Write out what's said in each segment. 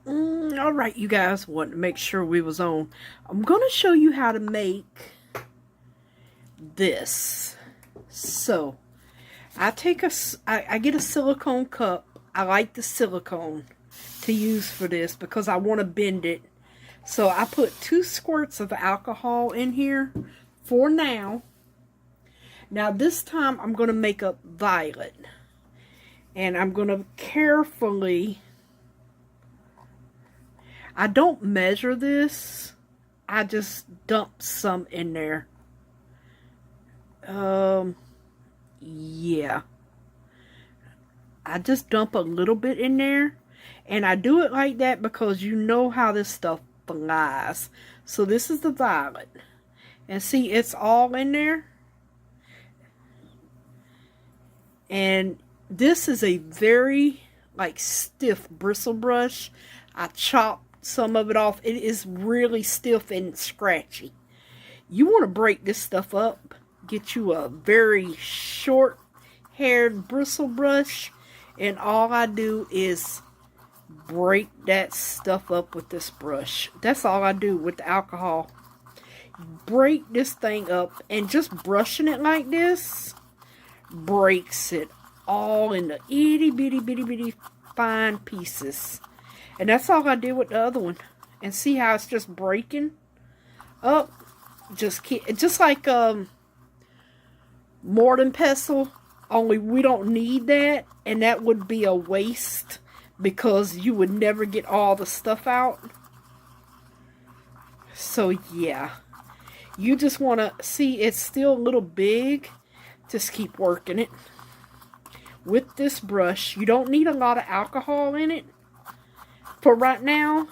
All right, you guys, want to make sure we was on. I'm going to show you how to make this. So, I get a silicone cup. I like the silicone to use for this because I want to bend it. So, I put 2 squirts of alcohol in here for now. Now, this time, I'm going to make up violet. And I'm going to carefully... I don't measure this. I just dump some in there. Yeah. I just dump a little bit in there. And I do it like that because you know how this stuff flies. So this is the violet. And see, it's all in there. And this is a very, like, stiff bristle brush. I chopped some of it off. It is really stiff and scratchy. You want to break this stuff up. Get you a very short haired bristle brush, and all I do is break that stuff up with this brush. That's all I do with the alcohol. Break this thing up, and just brushing it like this breaks it all into itty bitty fine pieces. And that's all I did with the other one. And see how it's just breaking up? Just like mortar and pestle. Only we don't need that. And that would be a waste. Because you would never get all the stuff out. So yeah. You just want to see it's still a little big. Just keep working it. With this brush. You don't need a lot of alcohol in it. For right now,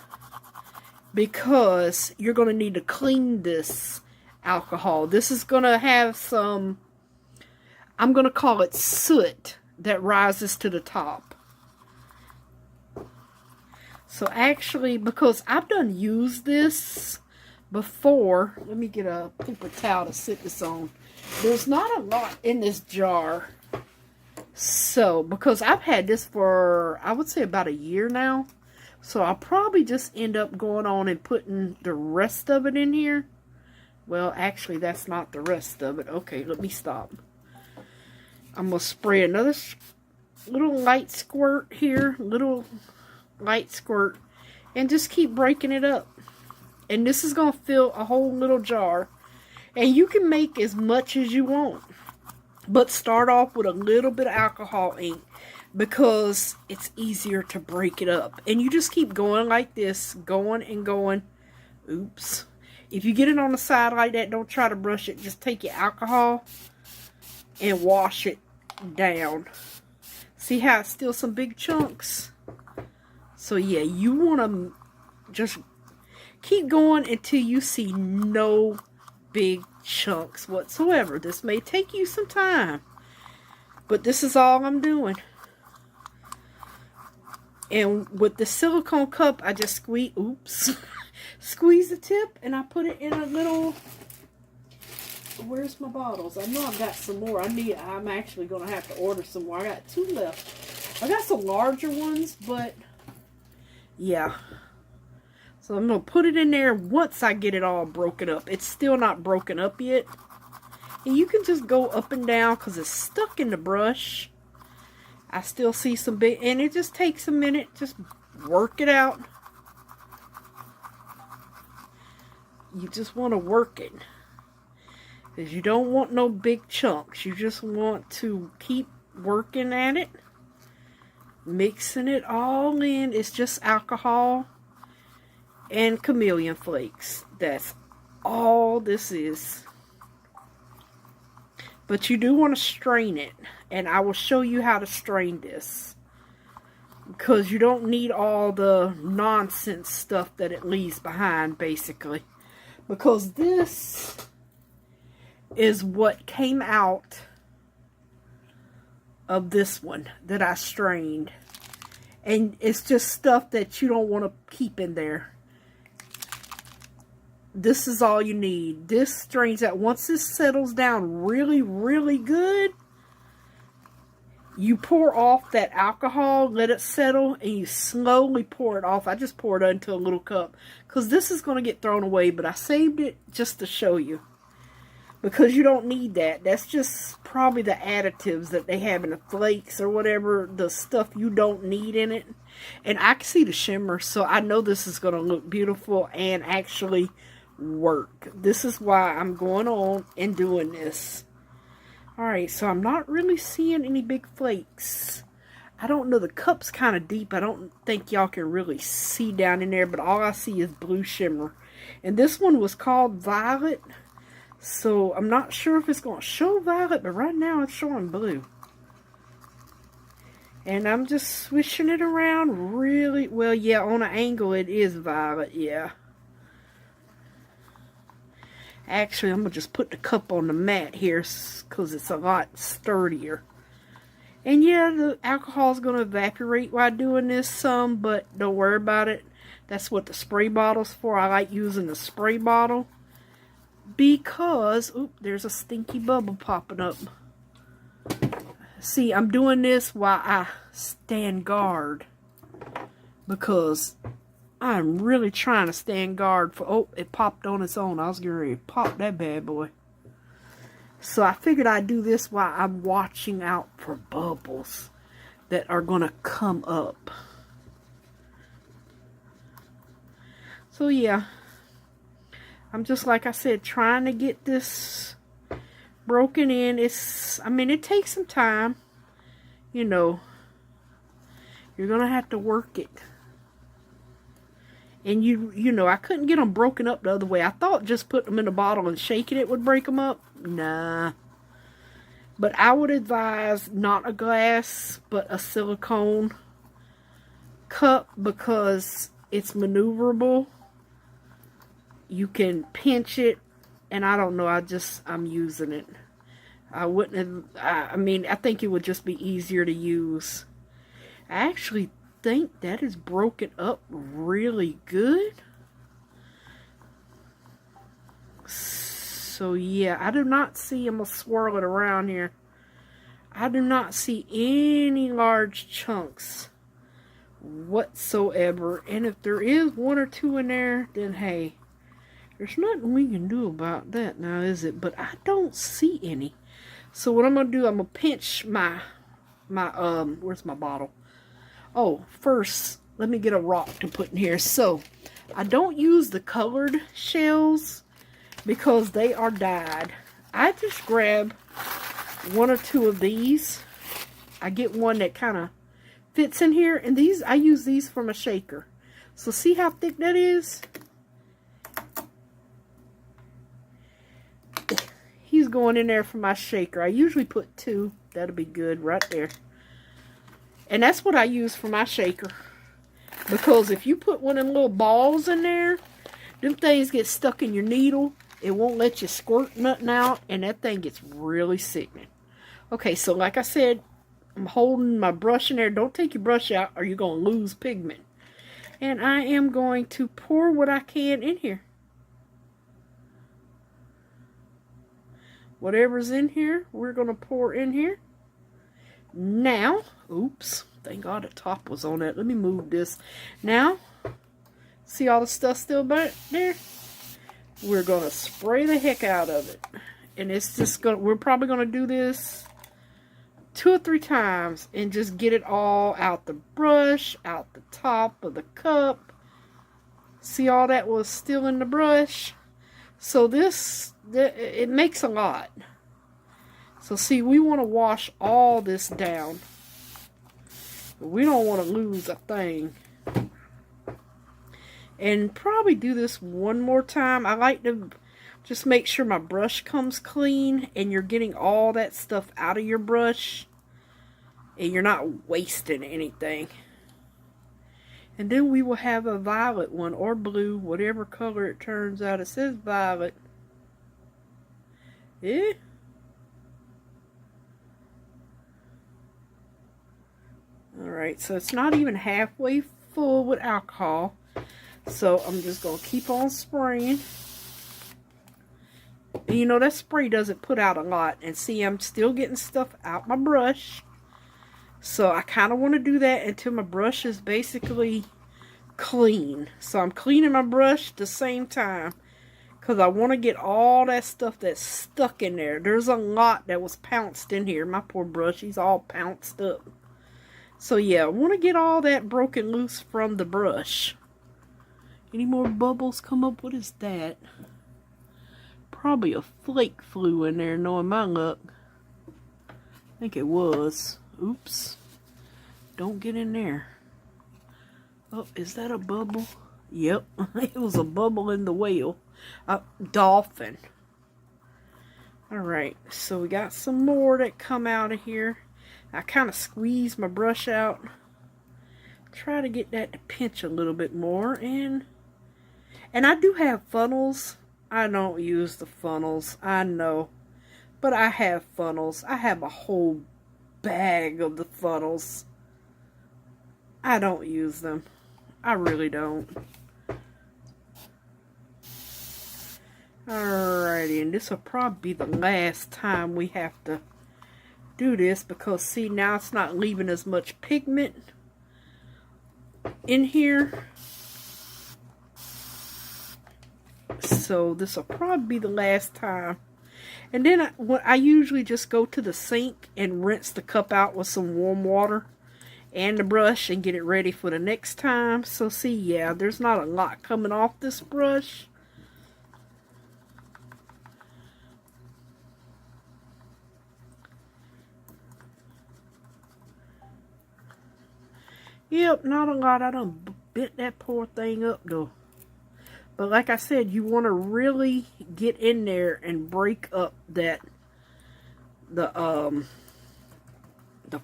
because you're going to need to clean this alcohol. This is going to have some, I'm going to call it soot that rises to the top. So actually, because I've done used this before, let me get a paper towel to sit this on. There's not a lot in this jar. So, because I've had this for, I would say about a year now. So I'll probably just end up going on and putting the rest of it in here. Well, actually, that's not the rest of it. Okay, let me stop. I'm going to spray another little light squirt here. Little light squirt. And just keep breaking it up. And this is going to fill a whole little jar. And you can make as much as you want. But start off with a little bit of alcohol ink. Because it's easier to break it up. And you just keep going like this. Going and going. Oops. If you get it on the side like that, don't try to brush it. Just take your alcohol and wash it down. See how it's still some big chunks? So yeah, you want to just keep going until you see no big chunks whatsoever. This may take you some time. But this is all I'm doing. And with the silicone cup, I just squeeze the tip, and I put it in a little, where's my bottles? I know I've got some more. I'm actually going to have to order some more. I got 2 left. I got some larger ones, but yeah. So I'm going to put it in there once I get it all broken up. It's still not broken up yet. And you can just go up and down because it's stuck in the brush. I still see some big, and it just takes a minute. Just work it out. You just want to work it. Because you don't want no big chunks. You just want to keep working at it. Mixing it all in. It's just alcohol and chameleon flakes. That's all this is. But you do want to strain it. And I will show you how to strain this. Because you don't need all the nonsense stuff that it leaves behind, basically. Because this is what came out of this one that I strained. And it's just stuff that you don't want to keep in there. This is all you need. This strains out. Once this settles down really, really good, you pour off that alcohol, let it settle, and you slowly pour it off. I just poured it into a little cup because this is going to get thrown away, but I saved it just to show you. Because you don't need that. That's just probably the additives that they have in the flakes or whatever. The stuff you don't need in it. And I can see the shimmer. So I know this is going to look beautiful and actually work. This is why I'm going on and doing this. Alright, so I'm not really seeing any big flakes. I don't know. The cup's kind of deep. I don't think y'all can really see down in there. But all I see is blue shimmer. And this one was called Violet. So, I'm not sure if it's going to show violet, but right now it's showing blue. And I'm just swishing it around really, well, yeah, on an angle it is violet, yeah. Actually, I'm going to just put the cup on the mat here because it's a lot sturdier. And yeah, the alcohol is going to evaporate while doing this some, but don't worry about it. That's what the spray bottle's for. I like using the spray bottle. Because, oop, there's a stinky bubble popping up. See, I'm doing this while I stand guard. Because I'm really trying to stand guard for, oh, it popped on its own. I was getting ready to pop that bad boy. So I figured I'd do this while I'm watching out for bubbles that are going to come up. So yeah. I'm just, like I said, trying to get this broken in. I mean, it takes some time. You know, you're going to have to work it. And you know, I couldn't get them broken up the other way. I thought just putting them in a bottle and shaking it would break them up. Nah. But I would advise not a glass, but a silicone cup because it's maneuverable. You can pinch it, and I don't know, I'm using it. I wouldn't have, I mean, I think it would just be easier to use. I actually think that is broken up really good. So yeah, I do not see, I'm going to swirl it around here. I do not see any large chunks whatsoever. And if there is one or two in there, then hey, there's nothing we can do about that now, is it? But I don't see any. So what I'm going to do, I'm going to pinch my where's my bottle? Oh, first, let me get a rock to put in here. So, I don't use the colored shells because they are dyed. I just grab one or two of these. I get one that kind of fits in here. And these, I use these from a shaker. So, see how thick that is? He's going in there for my shaker. I usually put two. That'll be good right there. And that's what I use for my shaker. Because if you put one of them little balls in there, them things get stuck in your needle. It won't let you squirt nothing out. And that thing gets really sickening. Okay, so like I said, I'm holding my brush in there. Don't take your brush out or you're going to lose pigment. And I am going to pour what I can in here. Whatever's in here, we're going to pour in here. Now, oops, thank God the top was on that. Let me move this. Now, see all the stuff still back there? We're going to spray the heck out of it. And it's just going to, we're probably going to do this 2 or 3 times and just get it all out the brush, out the top of the cup. See all that was still in the brush? So this, it makes a lot. So see, we want to wash all this down. We don't want to lose a thing. And probably do this one more time. I like to just make sure my brush comes clean and you're getting all that stuff out of your brush. And you're not wasting anything. And then we will have a violet one or blue, whatever color it turns out. It says violet. Yeah. Alright, so it's not even halfway full with alcohol. So I'm just going to keep on spraying. And you know, that spray doesn't put out a lot. And see, I'm still getting stuff out my brush. So I kind of want to do that until my brush is basically clean. So I'm cleaning my brush at the same time, because I want to get all that stuff that's stuck in there. There's a lot that was pounced in here. My poor brush, he's all pounced up. So yeah, I want to get all that broken loose from the brush. Any more bubbles come up? What is that? Probably a flake flew in there, knowing my luck. I think it was. Oops. Don't get in there. Oh, is that a bubble? Yep, it was a bubble in the whale. Dolphin. Alright, so we got some more that come out of here. I kind of squeeze my brush out. Try to get that to pinch a little bit more. And I do have funnels. I don't use the funnels, I know. But I have funnels. I have a whole bag of the funnels. I don't use them. I really don't. Alrighty, and this will probably be the last time we have to do this, because see, now it's not leaving as much pigment in here. So this will probably be the last time. And then I usually just go to the sink and rinse the cup out with some warm water and the brush and get it ready for the next time. So see, yeah, there's not a lot coming off this brush. Yep, not a lot. I done bit that poor thing up though. But like I said, you want to really get in there and break up the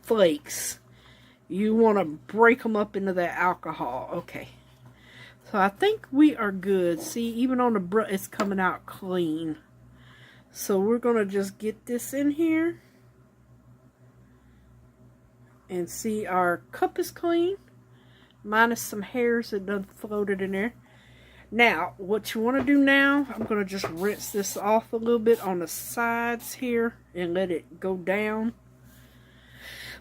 flakes. You want to break them up into that alcohol. Okay. So I think we are good. See, even on the brush, it's coming out clean. So we're going to just get this in here. And see, our cup is clean. Minus some hairs that done floated in there. Now, what you want to do now, I'm going to just rinse this off a little bit on the sides here and let it go down.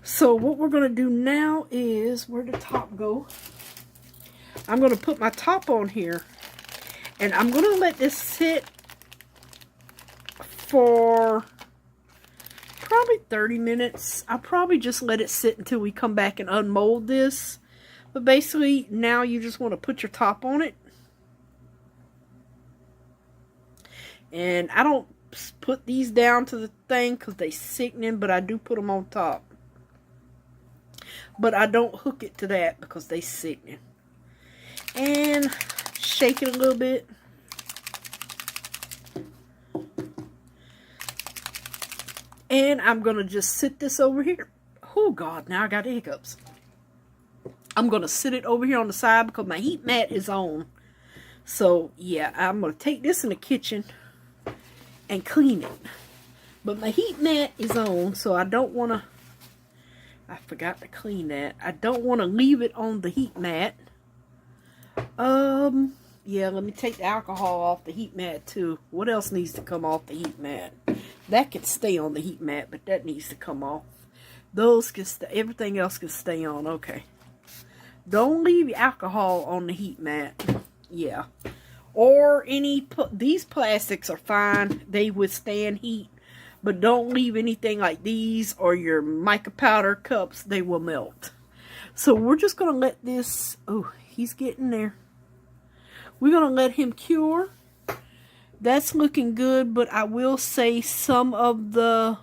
So what we're going to do now is, where'd the top go? I'm going to put my top on here, and I'm going to let this sit for probably 30 minutes. I'll probably just let it sit until we come back and unmold this. But basically, now you just want to put your top on it. And I don't put these down to the thing because they're sickening, but I do put them on top. But I don't hook it to that because they're sickening. And shake it a little bit. And I'm going to just sit this over here. Oh God, now I got the hiccups. I'm going to sit it over here on the side because my heat mat is on. So yeah, I'm going to take this in the kitchen and clean it. But my heat mat is on, so I don't want to, I forgot to clean that. I don't want to leave it on the heat mat. Yeah, let me take the alcohol off the heat mat too. What else needs to come off the heat mat? That can stay on the heat mat, but that needs to come off. Those can stay, everything else can stay on, okay. Don't leave your alcohol on the heat mat. Yeah. Or these plastics are fine. They withstand heat. But don't leave anything like these or your mica powder cups. They will melt. So we're just going to let this, oh, he's getting there. We're going to let him cure. That's looking good, but I will say some of the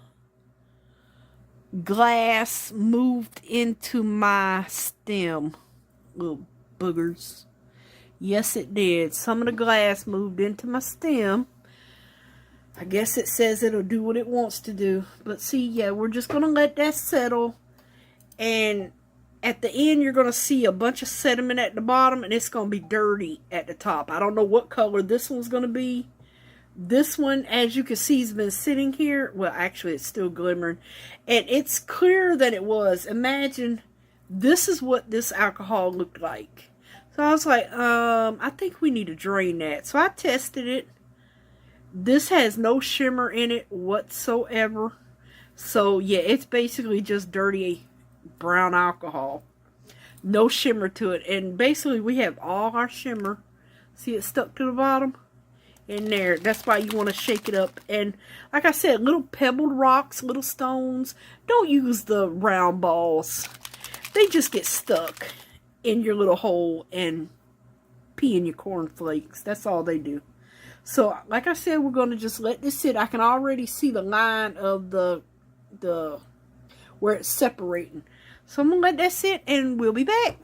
glass moved into my stem. Little boogers. Yes, it did. Some of the glass moved into my stem. I guess it says it'll do what it wants to do. But see, yeah, we're just going to let that settle. And at the end, you're going to see a bunch of sediment at the bottom, and it's going to be dirty at the top. I don't know what color this one's going to be. This one, as you can see, has been sitting here. Well, actually, it's still glimmering. And it's clearer than it was. Imagine, this is what this alcohol looked like. So I was like, I think we need to drain that. So I tested it. This has no shimmer in it whatsoever. So yeah, it's basically just dirty brown alcohol. No shimmer to it. And basically we have all our shimmer. See it stuck to the bottom? In there. That's why you want to shake it up. And like I said, little pebbled rocks, little stones. Don't use the round balls. They just get stuck in your little hole and pee in your cornflakes. That's all they do. So like I said, we're going to just let this sit. I can already see the line of the where it's separating. So I'm going to let that sit and we'll be back.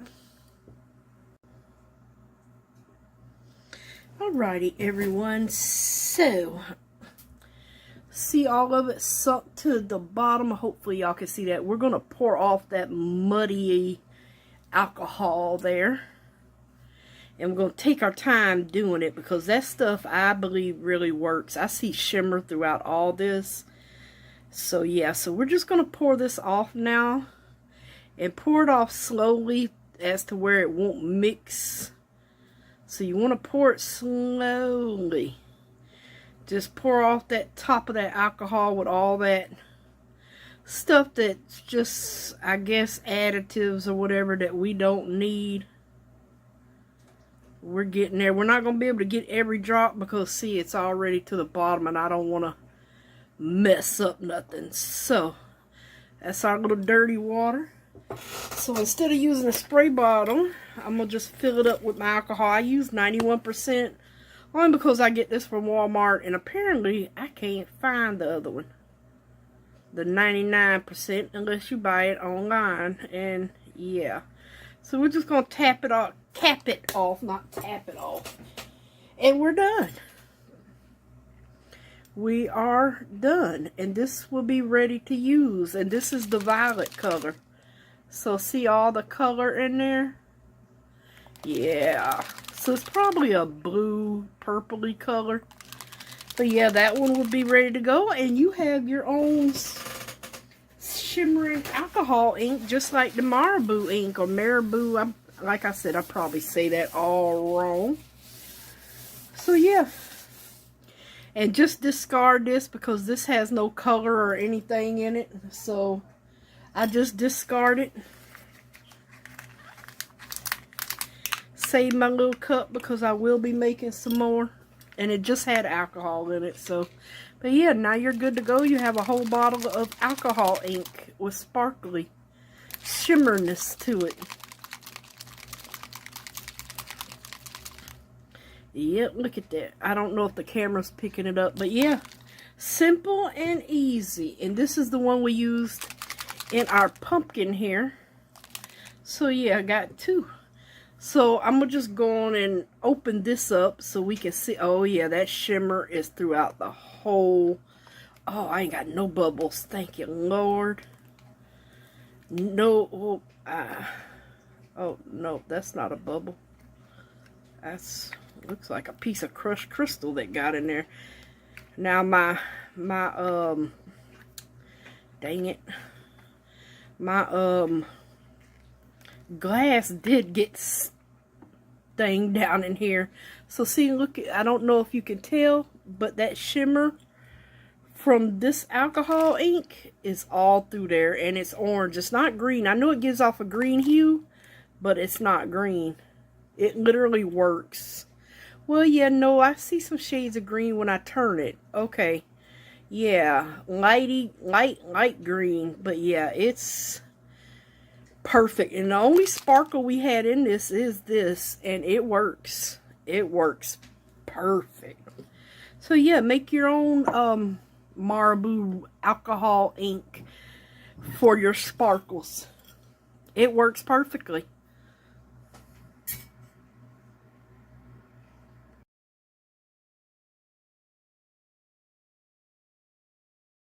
Alrighty, everyone. So, see all of it sunk to the bottom. Hopefully y'all can see that. We're going to pour off that muddy alcohol there. And we're going to take our time doing it because that stuff, I believe, really works. I see shimmer throughout all this. So, yeah. So, we're just going to pour this off now. And pour it off slowly as to where it won't mix. So you want to pour it slowly. Just pour off that top of that alcohol with all that stuff that's just, I guess, additives or whatever that we don't need. We're getting there. We're not going to be able to get every drop because, see, it's already to the bottom and I don't want to mess up nothing. So, that's our little dirty water. So instead of using a spray bottle, I'm going to just fill it up with my alcohol. I use 91%, only because I get this from Walmart, and apparently I can't find the other one. The 99%, unless you buy it online, and yeah. So we're just going to cap it off, not tap it off. And we're done. We are done, and this will be ready to use, and this is the violet color. So see all the color in there? Yeah. So it's probably a blue, purpley color. But yeah, that one would be ready to go. And you have your own shimmering alcohol ink, just like the marabu ink or marabu. Like I said, I probably say that all wrong. So yeah. And just discard this because this has no color or anything in it. So I just discard it. Save my little cup because I will be making some more. And it just had alcohol in it. So, but yeah, now you're good to go. You have a whole bottle of alcohol ink with sparkly shimmerness to it. Yep, look at that. I don't know if the camera's picking it up. But yeah, simple and easy. And this is the one we used in our pumpkin here. So yeah, I got two. So I'm gonna just go on and open this up so we can see. Oh yeah, that shimmer is throughout the whole. Oh, I ain't got no bubbles. Thank you, Lord. No. Oh no, that's not a bubble. That's looks like a piece of crushed crystal that got in there. Now my dang it. My glass did get stained down in here. So see, look, I don't know if you can tell, but that shimmer from this alcohol ink is all through there, and it's orange. It's not green. I know it gives off a green hue, but it's not green. It literally works. Well, yeah, no, I see some shades of green when I turn it. Okay. Yeah, light green, but yeah, it's perfect. And the only sparkle we had in this is this, and it works. It works perfect. So yeah, make your own marabu alcohol ink for your sparkles. It works perfectly.